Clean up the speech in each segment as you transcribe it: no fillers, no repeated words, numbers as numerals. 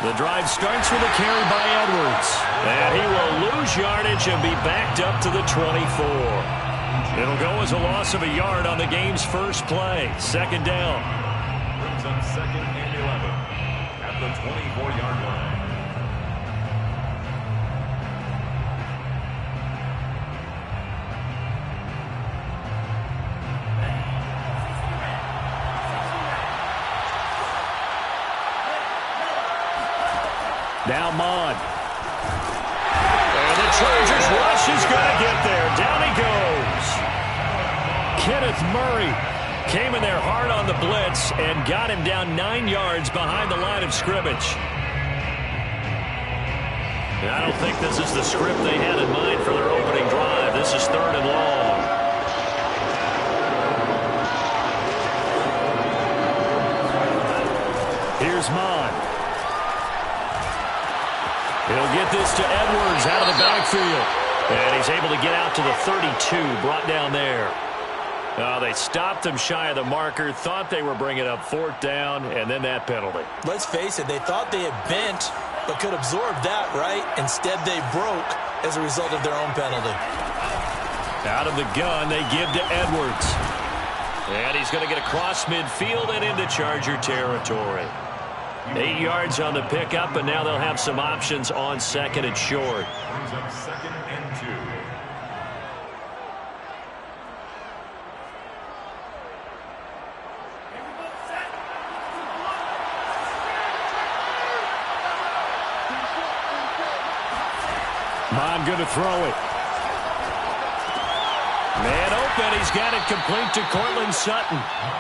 The drive starts with a carry by Edwards. And he will lose yardage and be backed up to the 24. It'll go as a loss of a yard on the game's first play. Second down. Brings up second and 11 at the 24-yard line. Now Mond. And the Chargers rush is going to get there. Down he goes. Kenneth Murray came in there hard on the blitz and got him down 9 yards behind the line of scrimmage. And I don't think this is the script they had in mind for their opening drive. This is 3rd and long. Here's Mond. He'll get this to Edwards out of the backfield. And he's able to get out to the 32, brought down there. They stopped him shy of the marker, thought they were bringing up 4th down, and then that penalty. Let's face it, they thought they had bent, but could absorb that, right? Instead, they broke as a result of their own penalty. Out of the gun, they give to Edwards. And he's going to get across midfield and into Charger territory. 8 yards on the pickup, and now they'll have some options on 2nd and short. Brings up 2nd and 2. Mond going to throw it. Man open, he's got it complete to Courtland Sutton.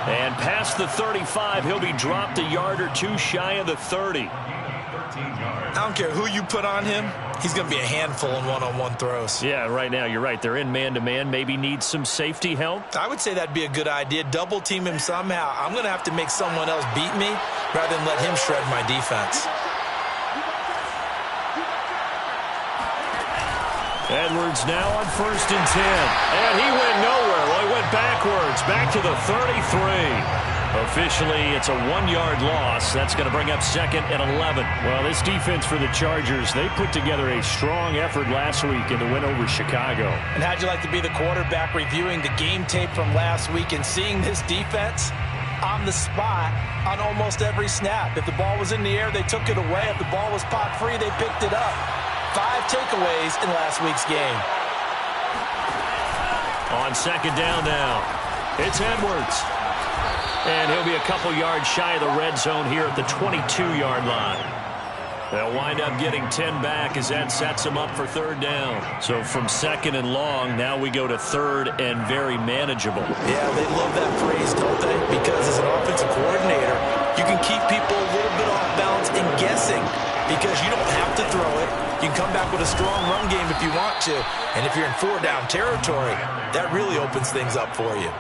And past the 35, he'll be dropped a yard or two shy of the 30. I don't care who you put on him, he's going to be a handful in one-on-one throws. Yeah, right now, you're right. They're in man-to-man. Maybe need some safety help. I would say that'd be a good idea. Double team him somehow. I'm going to have to make someone else beat me rather than let him shred my defense. Edwards now on 1st and 10. And he went nowhere. Well, he went backwards, back to the 33. Officially, it's a 1-yard loss. That's going to bring up 2nd and 11. Well, this defense for the Chargers, they put together a strong effort last week in the win over Chicago. And how'd you like to be the quarterback reviewing the game tape from last week and seeing this defense on the spot on almost every snap? If the ball was in the air, they took it away. If the ball was pop free, they picked it up. 5 takeaways in last week's game. On 2nd down now, it's Edwards. And he'll be a couple yards shy of the red zone here at the 22-yard line. They'll wind up getting 10 back as that sets them up for 3rd down. So from 2nd and long, now we go to 3rd and very manageable. Yeah, they love that phrase, don't they? Because as an offensive coordinator, you can keep people a little bit off balance and guessing because you don't have to throw it. You can come back with a strong run game if you want to. And if you're in 4-down territory, that really opens things up for you.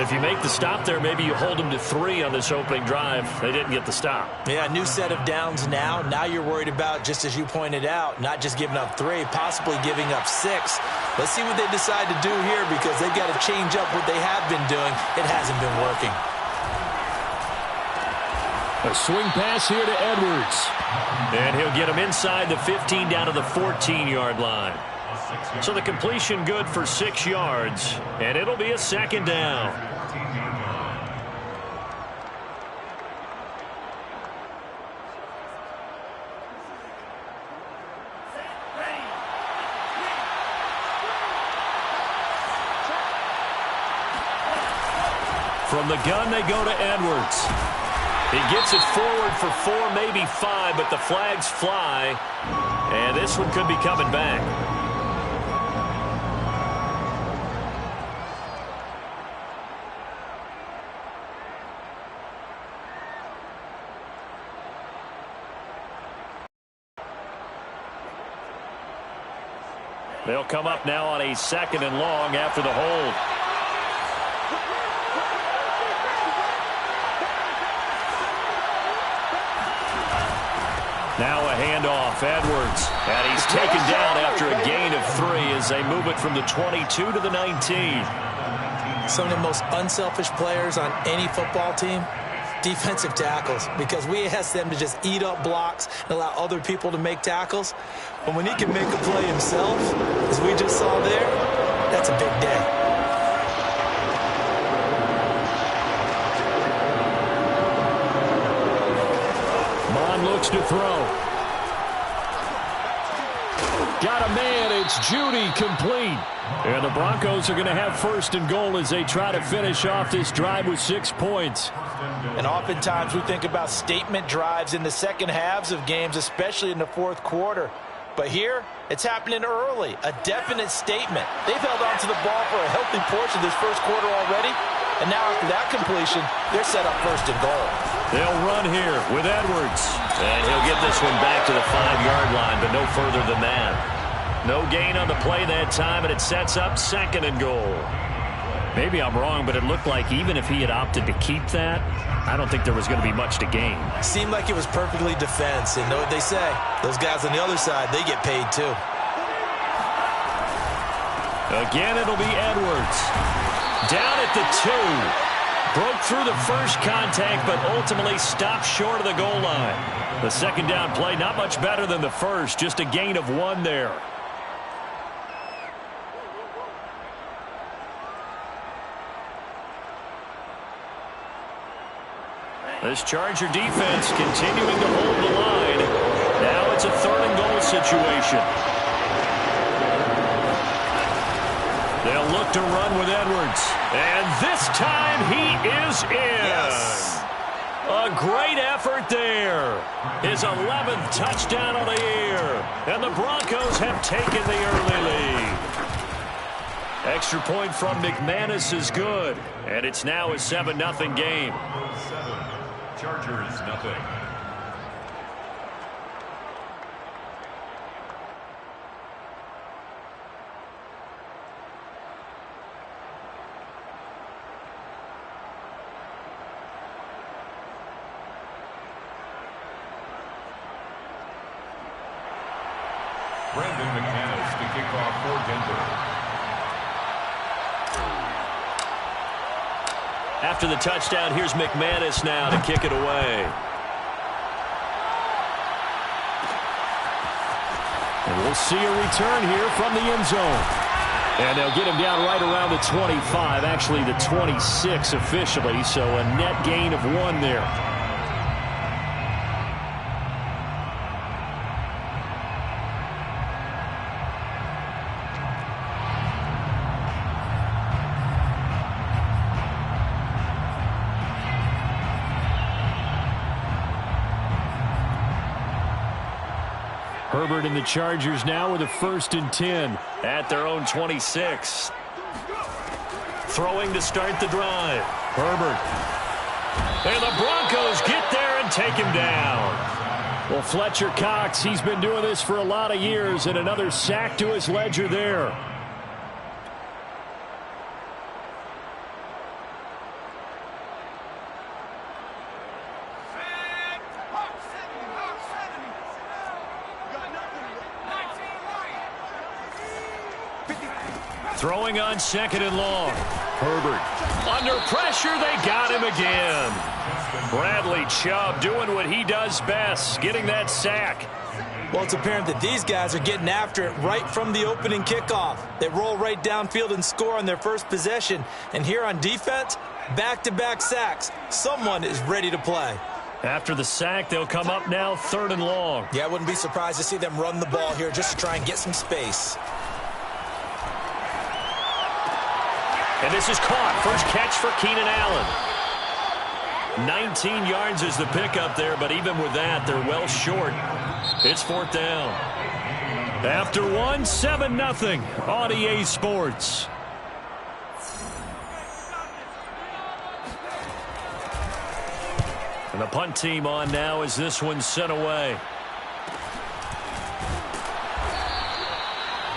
If you make the stop there, maybe you hold them to 3 on this opening drive. They didn't get the stop. Yeah, new set of downs now. Now you're worried about, just as you pointed out, not just giving up 3, possibly giving up 6. Let's see what they decide to do here because they've got to change up what they have been doing. It hasn't been working. A swing pass here to Edwards. And he'll get him inside the 15 down to the 14-yard line. So the completion good for 6 yards, and it'll be a 2nd down. From the gun, they go to Edwards. He gets it forward for 4, maybe 5, but the flags fly, and this one could be coming back. They'll come up now on a 2nd and long after the hold. Now a handoff, Edwards. And he's taken down after a gain of 3 as they move it from the 22 to the 19. Some of the most unselfish players on any football team defensive tackles, because we ask them to just eat up blocks and allow other people to make tackles. But when he can make a play himself, as we just saw there, that's a big day. Mond looks to throw. Got a man. It's Judy, complete. And the Broncos are going to have first and goal as they try to finish off this drive with 6 points. And oftentimes we think about statement drives in the second halves of games, especially in the fourth quarter. But here, it's happening early, a definite statement. They've held on to the ball for a healthy portion of this first quarter already. And now after that completion, they're set up first and goal. They'll run here with Edwards. And he'll get this one back to the 5-yard line, but no further than that. No gain on the play that time, and it sets up second and goal. Maybe I'm wrong, but it looked like even if he had opted to keep that, I don't think there was going to be much to gain. Seemed like it was perfectly defense, and know what they say. Those guys on the other side, they get paid too. Again, it'll be Edwards. Down at the 2. Broke through the first contact, but ultimately stopped short of the goal line. The second down play, not much better than the first, just a gain of 1 there. This Charger defense continuing to hold the line. Now it's a third and goal situation. They'll look to run with Edwards. And this time he is in. Yes. A great effort there. His 11th touchdown of the year. And the Broncos have taken the early lead. Extra point from McManus is good. And it's now a 7-0 game. 7, Chargers nothing. Brandon McManus to kick off for Denver. After the touchdown, here's McManus now to kick it away. And we'll see a return here from the end zone. And they'll get him down right around the 25, actually the 26 officially, so a net gain of 1 there. Herbert and the Chargers now with a 1st and 10 at their own 26. Throwing to start the drive. Herbert. And the Broncos get there and take him down. Well, Fletcher Cox, he's been doing this for a lot of years, and another sack to his ledger there. Throwing on 2nd and long. Herbert. Under pressure, they got him again. Bradley Chubb doing what he does best, getting that sack. Well, it's apparent that these guys are getting after it right from the opening kickoff. They roll right downfield and score on their first possession. And here on defense, back-to-back sacks. Someone is ready to play. After the sack, they'll come up now 3rd and long. Yeah, I wouldn't be surprised to see them run the ball here just to try and get some space. And this is caught. First catch for Keenan Allen. 19 yards is the pickup there, but even with that, they're well short. It's 4th down. After 1, 7-0 on EA Sports. And the punt team on now as this one's sent away.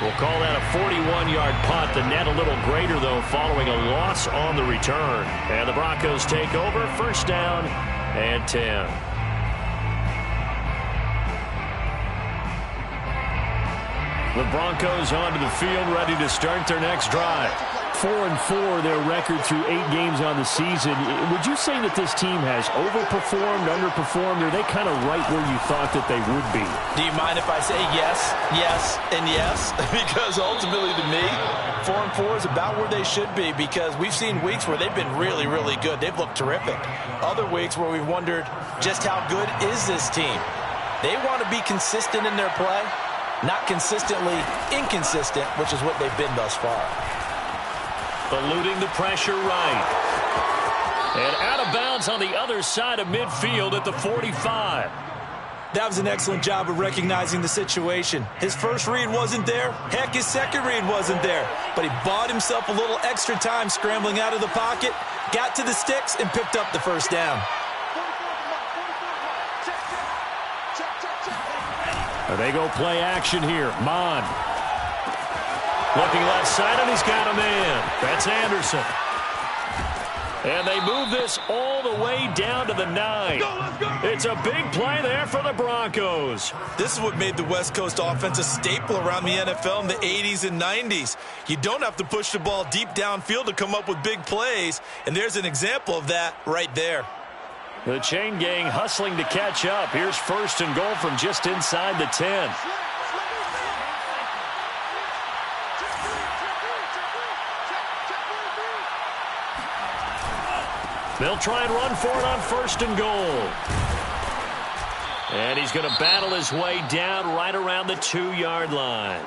We'll call that a 41-yard punt. The net a little greater, though, following a loss on the return. And the Broncos take over. 1st down and 10. The Broncos onto the field, ready to start their next drive. 4-4, their record through 8 games on the season. Would you say that this team has overperformed, underperformed, or are they kind of right where you thought that they would be? Do you mind if I say yes, yes, and yes? Because ultimately to me, 4-4 is about where they should be, because we've seen weeks where they've been really, really good. They've looked terrific. Other weeks where we've wondered just how good is this team. They want to be consistent in their play, not consistently inconsistent, which is what they've been thus far. Eluding the pressure right. And out of bounds on the other side of midfield at the 45. That was an excellent job of recognizing the situation. His first read wasn't there. Heck, his second read wasn't there. But he bought himself a little extra time scrambling out of the pocket, got to the sticks, and picked up the first down. They go play action here. Mon. Looking left side, and he's got a man. That's Anderson. And they move this all the way down to the 9. It's a big play there for the Broncos. This is what made the West Coast offense a staple around the NFL in the 80s and 90s. You don't have to push the ball deep downfield to come up with big plays, and there's an example of that right there. The chain gang hustling to catch up. Here's 1st and goal from just inside the 10. They'll try and run for it on 1st and goal. And he's going to battle his way down right around the 2-yard line.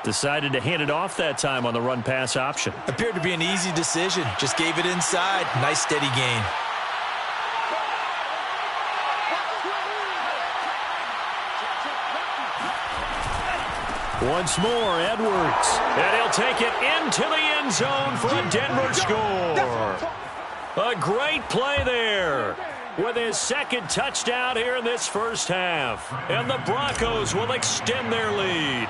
Decided to hand it off that time on the run-pass option. Appeared to be an easy decision. Just gave it inside. Nice steady gain. Once more, Edwards. And he'll take it into the end zone for a Denver score. A great play there with his 2nd touchdown here in this first half. And the Broncos will extend their lead.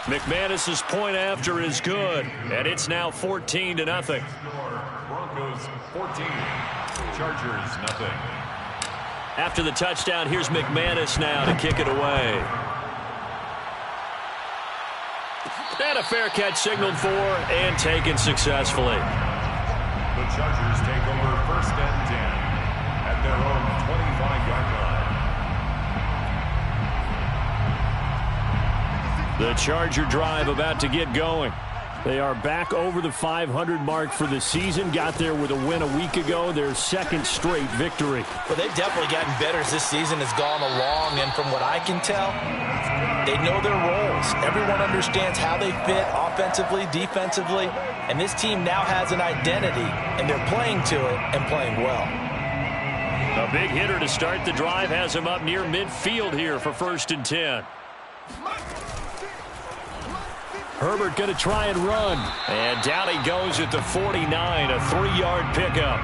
McManus's point after is good, and it's now 14-0. Broncos 14, Chargers nothing. After the touchdown, here's McManus now to kick it away. And a fair catch signaled for and taken successfully. The Chargers take over 1st and 10 at their own 25-yard line. The Charger drive about to get going. They are back over the 500 mark for the season. Got there with a win a week ago. Their 2nd straight victory. Well, they've definitely gotten better as this season has gone along. And from what I can tell, they know their roles. Everyone understands how they fit offensively, defensively. And this team now has an identity. And they're playing to it and playing well. A big hitter to start the drive has him up near midfield here for 1st and 10. Herbert going to try and run. And down he goes at the 49, a 3-yard pickup.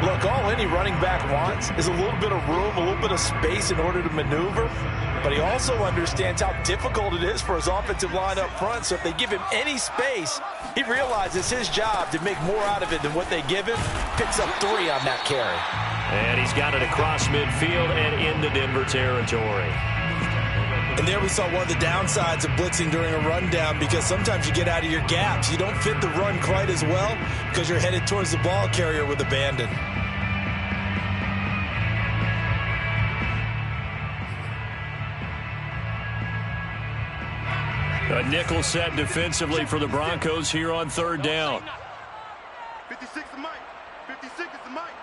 Look, all any running back wants is a little bit of room, a little bit of space in order to maneuver. But he also understands how difficult it is for his offensive line up front. So if they give him any space, he realizes his job to make more out of it than what they give him. Picks up 3 on that carry. And he's got it across midfield and into Denver territory. And there we saw one of the downsides of blitzing during a rundown, because sometimes you get out of your gaps. You don't fit the run quite as well because you're headed towards the ball carrier with abandon. A nickel set defensively for the Broncos here on 3rd down. 56 is Mike. 56 is Mike.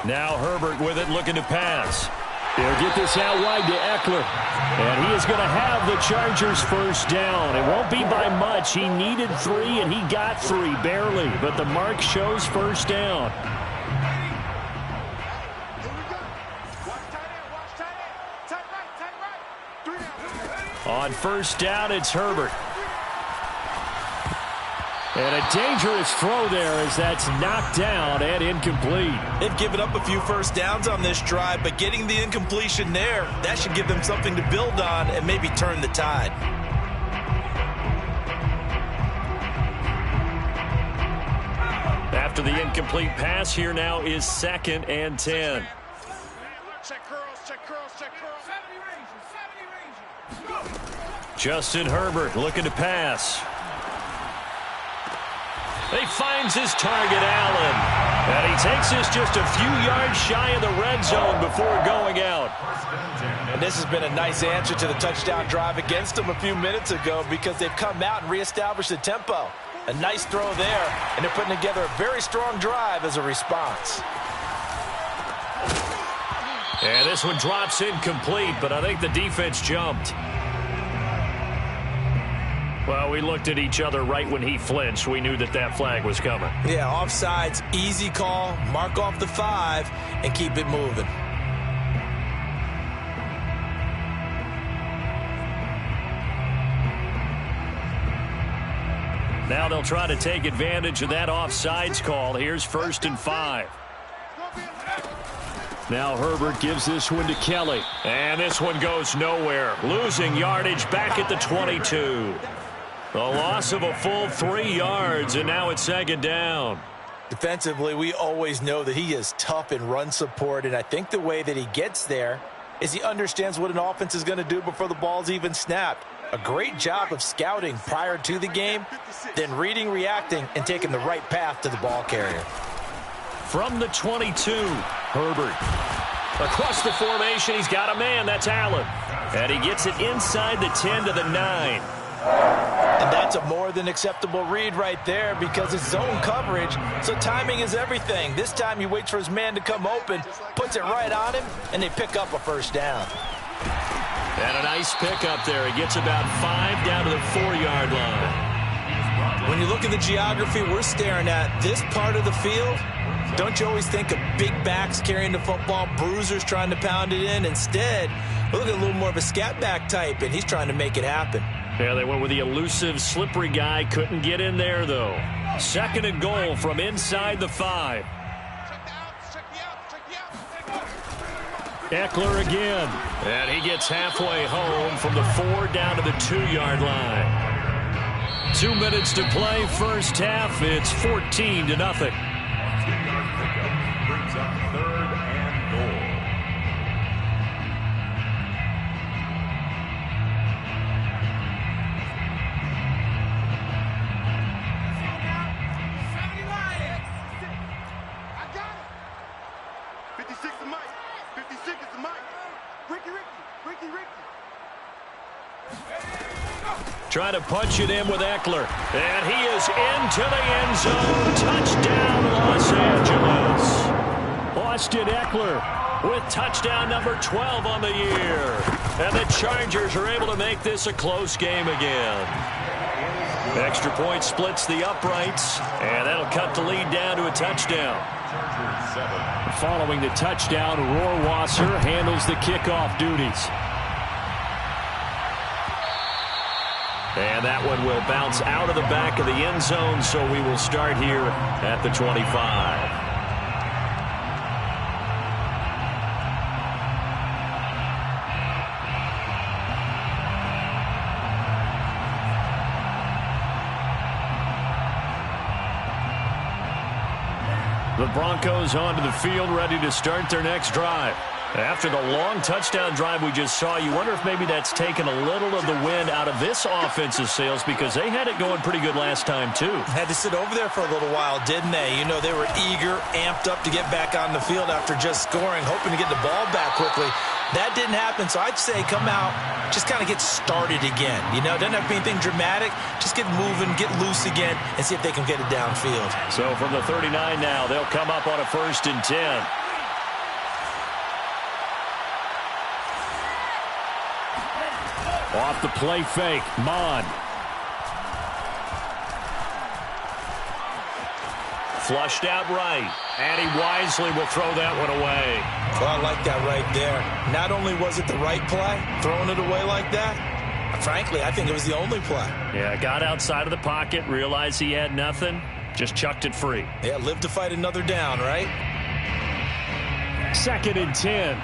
Now Herbert with it, looking to pass. They'll get this out wide to Eckler. And he is going to have the Chargers 1st down. It won't be by much. He needed 3, and he got 3, barely. But the mark shows 1st down. On 1st down, it's Herbert. And a dangerous throw there as that's knocked down and incomplete. They've given up a few 1st downs on this drive, but getting the incompletion there, that should give them something to build on and maybe turn the tide. After the incomplete pass, here now is 2nd and 10. Check curls, check curls, check curls. Justin Herbert looking to pass. He finds his target, Allen. And he takes this just a few yards shy of the red zone before going out. And this has been a nice answer to the touchdown drive against them a few minutes ago because they've come out and reestablished the tempo. A nice throw there, and they're putting together a very strong drive as a response. And this one drops incomplete, but I think the defense jumped. Well, we looked at each other right when he flinched. We knew that that flag was coming. Yeah, offsides, easy call, mark off the 5, and keep it moving. Now they'll try to take advantage of that offsides call. Here's 1st and 5. Now Herbert gives this one to Kelly. And this one goes nowhere. Losing yardage back at the 22. The loss of a full 3 yards, and now it's 2nd down. Defensively, we always know that he is tough in run support, and I think the way that he gets there is he understands what an offense is going to do before the ball's even snapped. A great job of scouting prior to the game, then reading, reacting, and taking the right path to the ball carrier. From the 22, Herbert. Across the formation, he's got a man. That's Allen. And he gets it inside the 10 to the 9. And that's a more than acceptable read right there because it's zone coverage, so timing is everything. This time he waits for his man to come open, puts it right on him, and they pick up a 1st down. And a nice pickup there. He gets about 5 down to the 4-yard line. When you look at the geography we're staring at, this part of the field, don't you always think of big backs carrying the football, bruisers trying to pound it in? Instead, look at a little more of a scat back type, and he's trying to make it happen. Yeah, they went with the elusive, slippery guy. Couldn't get in there, though. 2nd and goal from inside the 5. Eckler again. And he gets halfway home from the 4 down to the 2-yard line. 2 minutes to play, 1st half. It's 14-0. 2-yard pickup brings up 3rd and goal. Trying to punch it in with Eckler. And he is into the end zone. Touchdown, Los Angeles. Austin Eckler with touchdown number 12 on the year. And the Chargers are able to make this a close game again. Extra point splits the uprights. And that'll cut the lead down to a touchdown. Following the touchdown, Rohrwasser handles the kickoff duties. And that one will bounce out of the back of the end zone, so we will start here at the 25. The Broncos onto the field, ready to start their next drive. After the long touchdown drive we just saw, you wonder if maybe that's taken a little of the wind out of this offensive sails because they had it going pretty good last time, too. Had to sit over there for a little while, didn't they? You know, they were eager, amped up to get back on the field after just scoring, hoping to get the ball back quickly. That didn't happen, so I'd say come out, just kind of get started again. You know, it doesn't have to be anything dramatic. Just get moving, get loose again, and see if they can get it downfield. So from the 39 now, they'll come up on a 1st and 10. Off the play fake, Mon. Flushed out right, and he wisely will throw that one away. Well, I like that right there. Not only was it the right play, throwing it away like that, frankly, I think it was the only play. Yeah, got outside of the pocket, realized he had nothing, just chucked it free. Yeah, live to fight another down, right? 2nd and 10.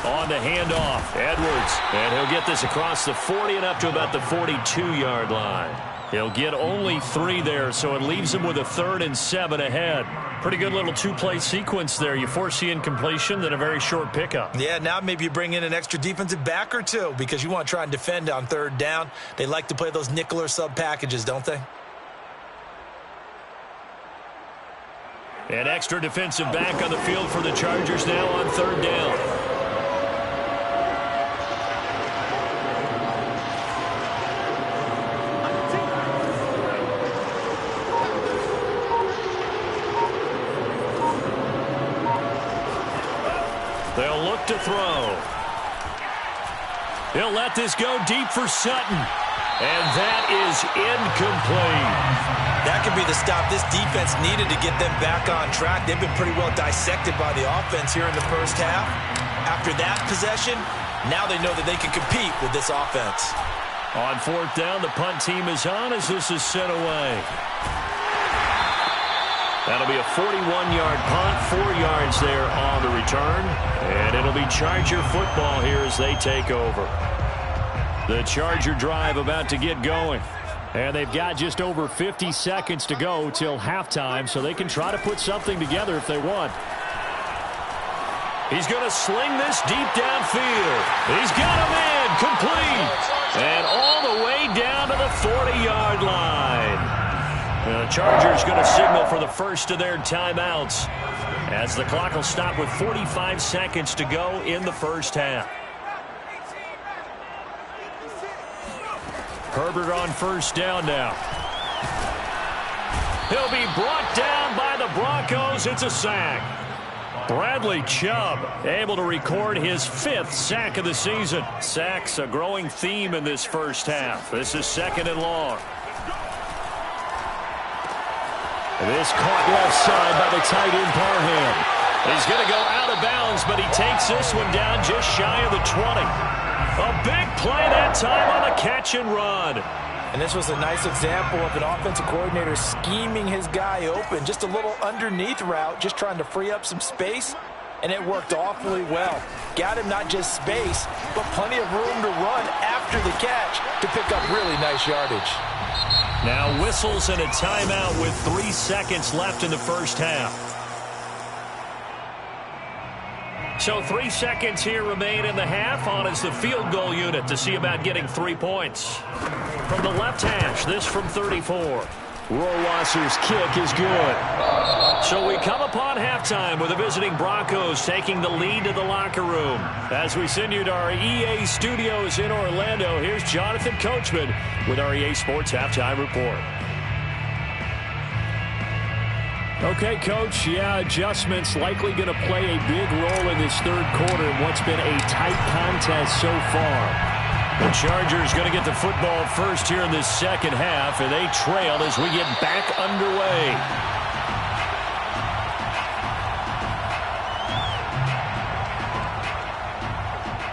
On the handoff, Edwards. And he'll get this across the 40 and up to about the 42-yard line. He'll get only 3 there, so it leaves him with a 3rd and 7 ahead. Pretty good little 2-play sequence there. You force the incompletion, then a very short pickup. Yeah, now maybe you bring in an extra defensive back or two because you want to try and defend on 3rd down. They like to play those nickel or sub packages, don't they? An extra defensive back on the field for the Chargers now on 3rd down. They'll look to throw. He'll let this go deep for Sutton. And that is incomplete. That could be the stop this defense needed to get them back on track. They've been pretty well dissected by the offense here in the first half. After that possession, now they know that they can compete with this offense. On 4th down, the punt team is on as this is sent away. That'll be a 41-yard punt, 4 yards there on the return. And it'll be Charger football here as they take over. The Charger drive about to get going. And they've got just over 50 seconds to go till halftime, so they can try to put something together if they want. He's going to sling this deep downfield. He's got him in, complete. And all the way down to the 40-yard line. The Chargers going to signal for the first of their timeouts as the clock will stop with 45 seconds to go in the first half. Herbert on 1st down now. He'll be brought down by the Broncos. It's a sack. Bradley Chubb able to record his 5th sack of the season. Sacks a growing theme in this first half. This is 2nd and long. This caught left side by the tight end Parham. He's going to go out of bounds, but he takes this one down just shy of the 20. A big play that time on the catch and run. And this was a nice example of an offensive coordinator scheming his guy open. Just a little underneath route, just trying to free up some space, and it worked awfully well. Got him not just space, but plenty of room to run after the catch to pick up really nice yardage. Now whistles and a timeout with 3 seconds left in the first half. So 3 seconds here remain in the half. On is the field goal unit to see about getting 3 points. From the left hash, this from 34. Rohrwasser's kick is good. So we come upon halftime with the visiting Broncos taking the lead to the locker room. As we send you to our EA studios in Orlando, here's Jonathan Coachman with our EA Sports Halftime Report. Okay, Coach, adjustments likely going to play a big role in this 3rd quarter in what's been a tight contest so far. The Chargers going to get the football first here in this 2nd half, and they trail as we get back underway.